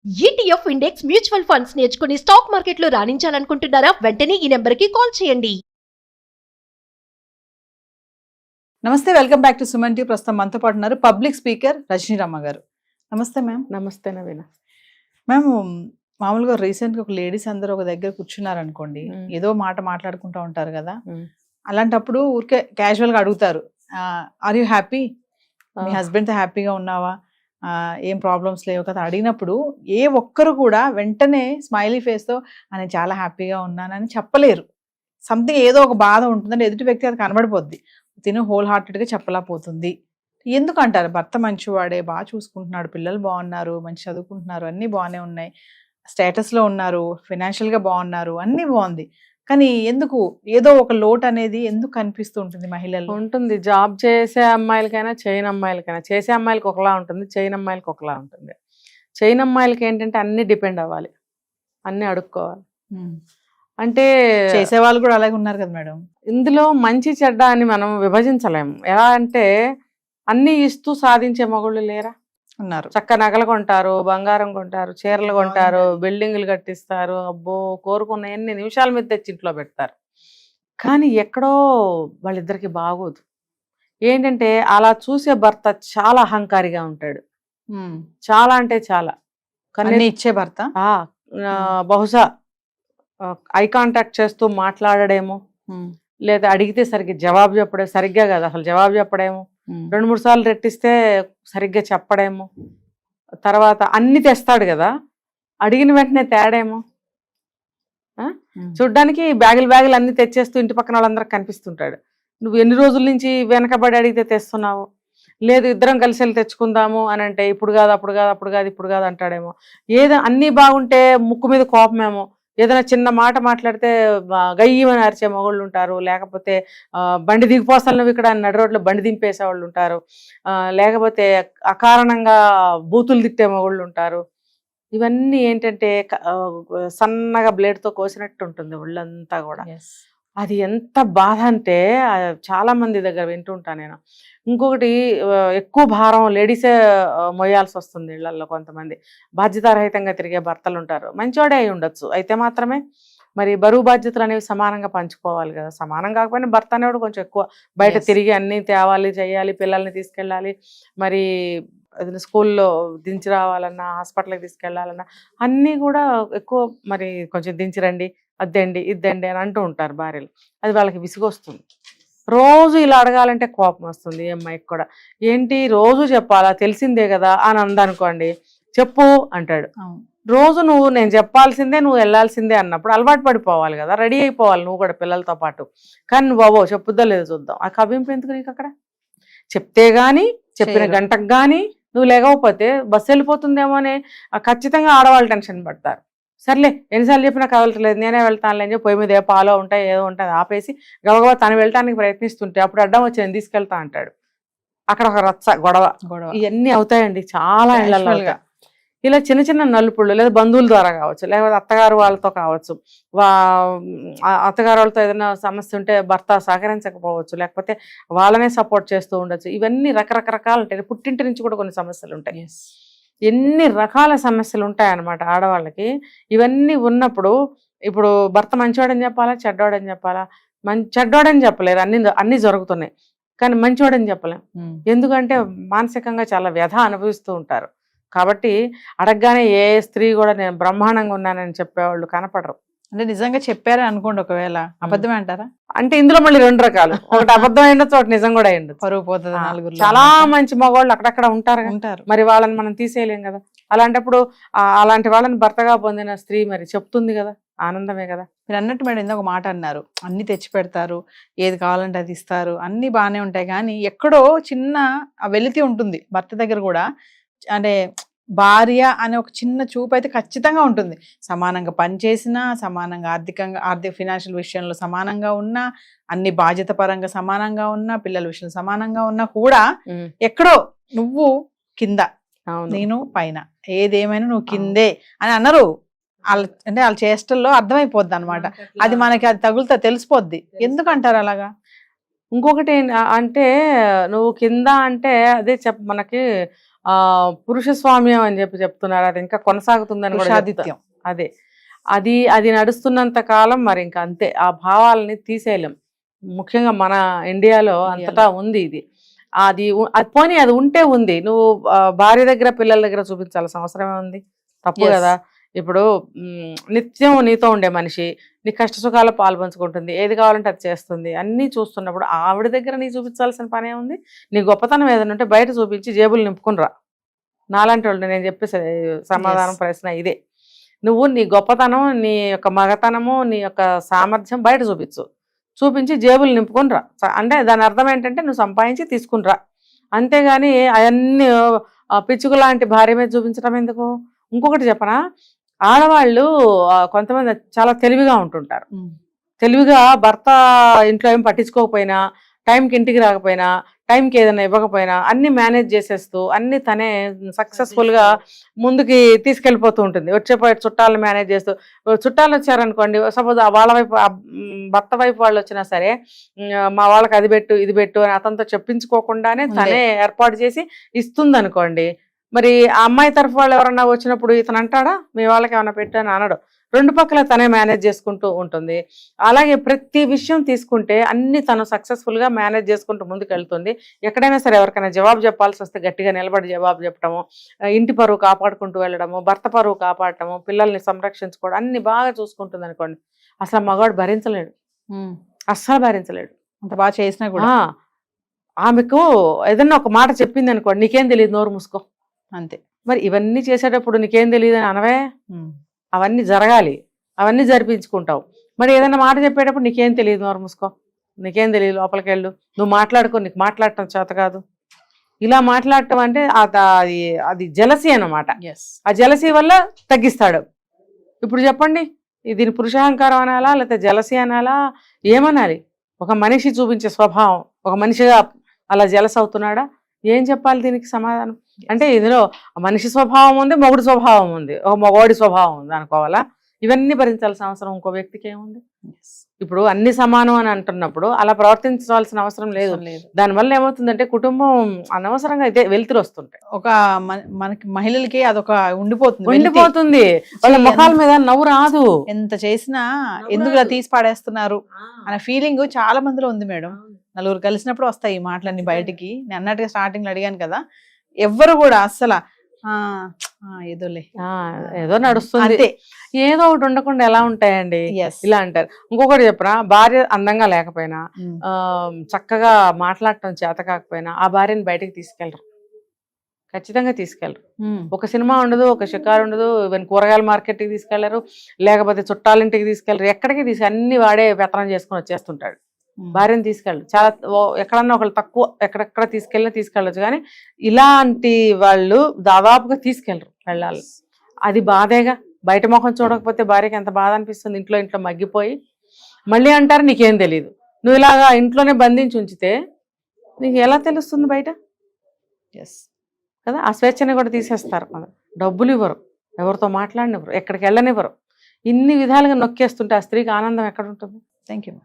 ETF index mutual funds నేర్చుకుని stock మార్కెట్లో రాణించాలనుకుంటున్నారా? వెంటనే ఈ నెంబర్కి కాల్ చేయండి. నమస్తే, welcome back to Suman TV. ప్రస్తుతం మనతో పాటు ఉన్నారు పబ్లిక్ స్పీకర్ రజనీరామ గారు. నమస్తే మ్యామ్. నమస్తే నవీన. మ్యామ్, మామూలుగా రీసెంట్గా ఒక లేడీస్ అందరూ ఒక దగ్గర కూర్చున్నారు అనుకోండి, ఏదో మాట మాట్లాడుకుంటూ ఉంటారు కదా, అలాంటప్పుడు ఊరికే క్యాజువల్గా అడుగుతారు, ఆర్ యూ హ్యాపీ, మీ హస్బెండ్తో హ్యాపీగా ఉన్నావా, ఏం ప్రాబ్లమ్స్ లేవు కదా అడిగినప్పుడు ఏ ఒక్కరు కూడా వెంటనే స్మైలీ ఫేస్తో నేను చాలా హ్యాపీగా ఉన్నానని చెప్పలేరు. సంథింగ్ ఏదో ఒక బాధ ఉంటుందని ఎదుటి వ్యక్తి అది కనబడిపోద్ది, తిను హోల్ హార్టెడ్గా చెప్పలేకపోతుంది. ఎందుకు అంటారు? భర్త మంచివాడే, బాగా చూసుకుంటున్నాడు, పిల్లలు బాగున్నారు, మంచి చదువుకుంటున్నారు, అన్నీ బాగానే ఉన్నాయి, స్టేటస్లో ఉన్నారు, ఫైనాన్షియల్గా బాగున్నారు, అన్నీ బాగుంది, కానీ ఎందుకు ఏదో ఒక లోటు అనేది ఎందుకు కనిపిస్తూ ఉంటుంది మహిళలు? ఉంటుంది. జాబ్ చేసే అమ్మాయిలకైనా చేయని అమ్మాయిలకైనా, చేసే అమ్మాయిలకి ఒకలా ఉంటుంది, చేయని అమ్మాయిలకి ఒకలా ఉంటుంది. చేయని అమ్మాయిలకి ఏంటంటే అన్ని డిపెండ్ అవ్వాలి, అన్ని అడుక్కోవాలి. అంటే చేసేవాళ్ళు కూడా అలాగే ఉన్నారు కదా మేడం. ఇందులో మంచి చెడ్డ అని మనం విభజించలేము. ఎలా అంటే అన్ని ఇస్తూ సాధించే మగళ్ళు లేరా? ఉన్నారు. చక్క నగలు కొంటారు, బంగారం కొంటారు, చీరలు కొంటారు, బిల్డింగులు కట్టిస్తారు, అబ్బో కోరుకున్న ఎన్ని నిమిషాల మీద తెచ్చి ఇంట్లో పెడతారు. కానీ ఎక్కడో వాళ్ళిద్దరికి బాగోదు. ఏంటంటే అలా చూసే భర్త చాలా అహంకారిగా ఉంటాడు, చాలా అంటే చాలా. కానీ ఇచ్చే భర్త బహుశా ఐ కాంటాక్ట్ చేస్తూ మాట్లాడడేమో, లేదా అడిగితే సరిగ్గా కాదు అసలు జవాబు చెప్పడేమో, 2-3 సార్లు రెట్టిస్తే సరిగ్గా చెప్పడేమో, తర్వాత అన్ని తెస్తాడు కదా, అడిగిన వెంటనే తేడేమో. చూడ్డానికి బ్యాగులు అన్ని తెచ్చేస్తూ ఇంటి పక్కన వాళ్ళందరికి కనిపిస్తుంటాడు. నువ్వు ఎన్ని రోజుల నుంచి వెనకబడి అడిగితే తెస్తున్నావు, లేదు ఇద్దరం కలిసి వెళ్ళి తెచ్చుకుందాము అని అంటే ఇప్పుడు కాదు అంటాడేమో. ఏదో అన్నీ బాగుంటే ముక్కు మీద కోపమేమో, ఏదైనా చిన్న మాట మాట్లాడితే గయ్యమని అరిచే మగళ్ళు ఉంటారు, లేకపోతే బండి దిగిపోస్తాను నువ్వు ఇక్కడ నడి రోడ్లో బండి దింపేసే వాళ్ళు ఉంటారు, లేకపోతే అకారణంగా బూతులు తిట్టే మగళ్ళు ఉంటారు. ఇవన్నీ ఏంటంటే సన్నగా బ్లేడ్తో కోసినట్టు ఉంటుంది ఒళ్ళంతా కూడా. అది ఎంత బాధ అంటే చాలా మంది దగ్గర వింటుంటా నేను. ఇంకొకటి, ఎక్కువ భారం లేడీసే మొయ్యాల్సి వస్తుంది ఇళ్లలో. కొంతమంది బాధ్యతారహితంగా తిరిగే భర్తలు ఉంటారు. మంచివాడే అయి ఉండొచ్చు, అయితే మాత్రమే మరి బరువు బాధ్యతలు అనేవి సమానంగా పంచుకోవాలి కదా. సమానం కాకపోయినా భర్త అనేవాడు కొంచెం ఎక్కువ బయట తిరిగి అన్నీ తేవాలి, చేయాలి, పిల్లల్ని తీసుకెళ్ళాలి, మరి స్కూల్లో దించి రావాలన్నా, హాస్పిటల్కి తీసుకెళ్ళాలన్నా అన్నీ కూడా ఎక్కువ. మరి కొంచెం దించిరండి, అద్దండి, ఇద్దండి అని అంటూ ఉంటారు భార్యలు. అది వాళ్ళకి విసుగొస్తుంది. రోజు ఇలా అడగాలంటే కోపం వస్తుంది ఈ అమ్మాయికి కూడా. ఏంటి రోజు చెప్పాలా, తెలిసిందే కదా అని అందనుకోండి, చెప్పు అంటాడు. రోజు నేను చెప్పాల్సిందే, నువ్వు వెళ్ళాల్సిందే అన్నప్పుడు అలవాటు పడిపోవాలి కదా, రెడీ అయిపోవాలి నువ్వు కూడా పిల్లలతో పాటు. కానీ నువ్వు బాబో చెప్పుద్దా లేదో చూద్దాం, ఆ కవింపు ఎందుకు నీకు? అక్కడ చెప్తే గానీ, చెప్పిన గంటకు కానీ నువ్వు లేకపోతే బస్సు వెళ్ళిపోతుందేమో అని ఖచ్చితంగా ఆడవాళ్ళు టెన్షన్ పడతారు. సర్లే ఎన్నిసార్లు చెప్పినా కదలట్లేదు, నేనే వెళ్తానులే అని చెప్పి పొయ్యి మీద ఏ పాలో ఉంటాయి ఏదో ఉంటుంది ఆపేసి గబగబా తను వెళ్ళటానికి ప్రయత్నిస్తుంటే అప్పుడు అడ్డం వచ్చి నేను తీసుకెళ్తా అంటాడు. అక్కడ ఒక రచ్చ గొడవ. ఇవన్నీ అవుతాయండి చాలా ఇళ్లలో. ఇలా చిన్న చిన్న నలుపుళ్ళు, లేదా బంధువుల ద్వారా కావచ్చు, లేకపోతే అత్తగారు వాళ్ళతో కావచ్చు, అత్తగారు వాళ్ళతో ఏదైనా సమస్య ఉంటే భర్త సహకరించకపోవచ్చు, లేకపోతే వాళ్ళనే సపోర్ట్ చేస్తూ ఉండొచ్చు. ఇవన్నీ రకరకాలు ఉంటాయి. పుట్టింటి నుంచి కూడా కొన్ని సమస్యలు ఉంటాయి. ఎన్ని రకాల సమస్యలు ఉంటాయన్నమాట ఆడవాళ్ళకి. ఇవన్నీ ఉన్నప్పుడు ఇప్పుడు భర్త మంచివాడని చెప్పాలా, చెడ్డవాడని చెప్పాలా? చెడ్డవాడని చెప్పలేరు, అన్ని జరుగుతున్నాయి, కానీ మంచివాడని చెప్పలేం. ఎందుకంటే మానసికంగా చాలా వ్యధ అనుభవిస్తూ ఉంటారు. కాబట్టి అడగగానే ఏ స్త్రీ కూడా నేను బ్రహ్మాండంగా ఉన్నానని చెప్పేవాళ్ళు కనపడరు. అంటే నిజంగా చెప్పారా అనుకోండి, ఒకవేళ అబద్ధమే అంటారా? అంటే ఇందులో మళ్ళీ 2 రకాలు, ఒకటి అబద్ధం అయిండొచ్చు, ఒకటి నిజం కూడా అయిండొచ్చు. పరువు పోతుంది నలుగురు. చాలా మంచి మగవాళ్ళు అక్కడక్కడ ఉంటారు, మరి వాళ్ళని మనం తీసేయలేం కదా. అలాంటప్పుడు అలాంటి వాళ్ళని భర్తగా పొందిన స్త్రీ మరి చెప్తుంది కదా, ఆనందమే కదా. మీరు అన్నట్టు మేడం ఇందాక ఒక మాట అన్నారు, అన్ని తెచ్చి పెడతారు, ఏది కావాలంటే అది ఇస్తారు, అన్ని బాగానే ఉంటాయి, కానీ ఎక్కడో చిన్న వెలితి ఉంటుంది భర్త దగ్గర కూడా. అంటే భార్య అనే ఒక చిన్న చూపు అయితే ఖచ్చితంగా ఉంటుంది. సమానంగా పనిచేసినా, సమానంగా ఆర్థిక ఫైనాన్షియల్ విషయంలో సమానంగా ఉన్నా, అన్ని బాధ్యత పరంగా సమానంగా ఉన్నా, పిల్లల విషయంలో సమానంగా ఉన్నా కూడా ఎక్కడో నువ్వు కింద, నేను పైన, ఏదేమైనా నువ్వు కిందే అని అన్నారు. అంటే వాళ్ళ చేష్టల్లో అర్థమైపోద్ది అనమాట. అది మనకి అది తగులుతా తెలిసిపోద్ది. ఎందుకంటారు అలాగా? ఇంకొకటి అంటే నువ్వు కింద అంటే అదే మనకి పురుష స్వామ్యం అని చెప్తున్నారు. అది ఇంకా కొనసాగుతుందని కూడా చెప్తా. పురుషాధిత్యం. అదే అది నడుస్తున్నంత కాలం మరి ఇంకా అంతే. ఆ భావాలని తీసేయలేం. ముఖ్యంగా మన ఇండియాలో అంతటా ఉంది ఇది. అది పోనీ అది ఉంటే ఉంది, నువ్వు భార్య దగ్గర పిల్లల దగ్గర చూపించాల్సిన అవసరమే ఉంది? తప్పు కదా. ఇప్పుడు నిత్యం నీతో ఉండే మనిషి నీ కష్ట సుఖాలు పాల్పంచుకుంటుంది, ఏది కావాలంటే అది చేస్తుంది, అన్నీ చూస్తున్నప్పుడు ఆవిడ దగ్గర నీ చూపించాల్సిన పనే ఉంది. నీ గొప్పతనం ఏదైనా ఉంటే బయట చూపించి జేబులు నింపుకుని రా. నాలాంటి వాళ్ళు నేను చెప్పే సమాధానం ప్రశ్న ఇదే. నువ్వు నీ గొప్పతనం, నీ యొక్క మగతనము, నీ యొక్క సామర్థ్యం బయట చూపించి జేబులు నింపుకొని రా. అంటే దాని అర్థం ఏంటంటే నువ్వు సంపాదించి తీసుకుని రా. అంతేగాని అవన్నీ పిచ్చుకు లాంటి భార్య మీద చూపించడం ఎందుకు? ఇంకొకటి చెప్పనా, ఆడవాళ్ళు కొంతమంది చాలా తెలివిగా ఉంటుంటారు. తెలివిగా భర్త ఇంట్లో ఏం పట్టించుకోకపోయినా, టైంకి ఇంటికి రాకపోయినా, టైంకి ఏదైనా ఇవ్వకపోయినా అన్ని మేనేజ్ చేసేస్తూ అన్ని తనే సక్సెస్ఫుల్గా ముందుకి తీసుకెళ్ళిపోతూ ఉంటుంది. వచ్చేపోయే చుట్టాలను మేనేజ్ చేస్తూ, చుట్టాలు వచ్చారనుకోండి, సపోజ్ వాళ్ళ వైపు భర్త వైపు వాళ్ళు వచ్చినా సరే, మా వాళ్ళకి అది పెట్టు ఇది పెట్టు అని అతనితో చెప్పించుకోకుండానే తనే ఏర్పాటు చేసి ఇస్తుంది అనుకోండి. మరి ఆ అమ్మాయి తరఫు వాళ్ళు ఎవరన్నా వచ్చినప్పుడు ఇతను అంటాడా మీ వాళ్ళకి ఏమైనా పెట్టు అని అనడు. రెండు పక్కల తనే మేనేజ్ చేసుకుంటూ ఉంటుంది. అలాగే ప్రతి విషయం తీసుకుంటే అన్ని తను సక్సెస్ఫుల్గా మేనేజ్ చేసుకుంటూ ముందుకు వెళ్తుంది. ఎక్కడైనా సరే ఎవరికైనా జవాబు చెప్పాల్సి వస్తే గట్టిగా నిలబడి జవాబు చెప్పడము, ఇంటి పరువు కాపాడుకుంటూ వెళ్ళడము, భర్త పరువు కాపాడటము, పిల్లల్ని సంరక్షించుకోవడం అన్ని బాగా చూసుకుంటుంది అనుకోండి. అసలు మగవాడు భరించలేడు, అస్సలు భరించలేడు. అంత బాగా చేసినా కూడా. ఆమెకు ఏదన్నా ఒక మాట చెప్పింది అనుకోండి, నీకేం తెలియదు నోరు మూసుకో అంతే. మరి ఇవన్నీ చేసేటప్పుడు నీకేం తెలియదు అని అనవే. అవన్నీ జరగాలి, అవన్నీ జరిపించుకుంటావు. మరి ఏదైనా మాట చెప్పేటప్పుడు నీకేం తెలియదు నోరు మూసుకో, నీకేం తెలియదు లోపలికి వెళ్ళు, నువ్వు మాట్లాడుకో, నీకు మాట్లాడటం చేత కాదు. ఇలా మాట్లాడటం అంటే అది జలసీ అన్నమాట. ఆ జలసీ వల్ల తగ్గిస్తాడు. ఇప్పుడు చెప్పండి, దీని పురుషాహంకారం అనాలా లేకపోతే జలసీ అనాలా, ఏమనాలి? ఒక మనిషి చూపించే స్వభావం, ఒక మనిషిగా అలా జలస్ అవుతున్నాడా? ఏం చెప్పాలి దీనికి సమాధానం? అంటే ఇందులో మనిషి స్వభావం ఉంది, మొగుడి స్వభావం ఉంది, ఒక మగవాడి స్వభావం ఉంది అనుకోవాలా? ఇవన్నీ భరించాల్సిన అవసరం ఇంకో వ్యక్తికి ఏముంది? ఇప్పుడు అన్ని సమానం అని అంటున్నప్పుడు అలా ప్రవర్తించాల్సిన అవసరం లేదు. దానివల్ల ఏమవుతుందంటే కుటుంబం అనవసరంగా అయితే వెలుతురు వస్తుంటాయి. ఒక మనకి మహిళలకి అదొక ఉండిపోతుంది. వాళ్ళ ముఖాల మీద నవ్వు రాదు. ఎంత చేసినా ఎందుకు ఇలా తీసి పాడేస్తున్నారు అనే ఫీలింగ్ చాలా మందిలో ఉంది మేడం. నలుగురు కలిసినప్పుడు వస్తాయి ఈ మాటలన్నీ బయటికి. నేను అన్నట్టుగా స్టార్టింగ్ లో అడిగాను కదా, ఎవ్వరు కూడా అస్సలు ఏదో నడుస్తుంది, ఏదో ఒకటి ఉండకుండా ఎలా ఉంటాయండి ఇలా అంటారు. ఇంకొకటి చెప్పరా, భార్య అందంగా లేకపోయినా, చక్కగా మాట్లాడటం చేత కాకపోయినా ఆ భార్యని బయటకు తీసుకెళ్ళరు, ఖచ్చితంగా తీసుకెళ్ళరు. ఒక సినిమా ఉండదు, ఒక షికారు ఉండదు, ఈవెన్ కూరగాయల మార్కెట్కి తీసుకెళ్లరు, లేకపోతే చుట్టాలింటికి తీసుకెళ్లరు, ఎక్కడికి అన్ని వాడే పెత్తనం చేసుకుని వచ్చేస్తుంటాడు. భార్యను తీసుకెళ్ళరు. చాలా ఎక్కడన్నా ఒకళ్ళు తక్కువ ఎక్కడెక్కడ తీసుకెళ్ళచ్చు, కానీ ఇలాంటి వాళ్ళు దాదాపుగా తీసుకెళ్ళరు వెళ్ళాలి. అది బాధేగా. బయట ముఖం చూడకపోతే భార్యకి ఎంత బాధ అనిపిస్తుంది. ఇంట్లో మగ్గిపోయి మళ్ళీ అంటారు నీకేం తెలియదు. నువ్వు ఇలాగా ఇంట్లోనే బంధించి ఉంచితే నీకు ఎలా తెలుస్తుంది బయట? కదా, ఆ స్వేచ్ఛని కూడా తీసేస్తారు. డబ్బులు ఇవ్వరు, ఎవరితో మాట్లాడినివ్వరు, ఎక్కడికి వెళ్ళనివ్వరు. ఇన్ని విధాలుగా నొక్కేస్తుంటే ఆ స్త్రీకి ఆనందం ఎక్కడ ఉంటుంది? Thank you.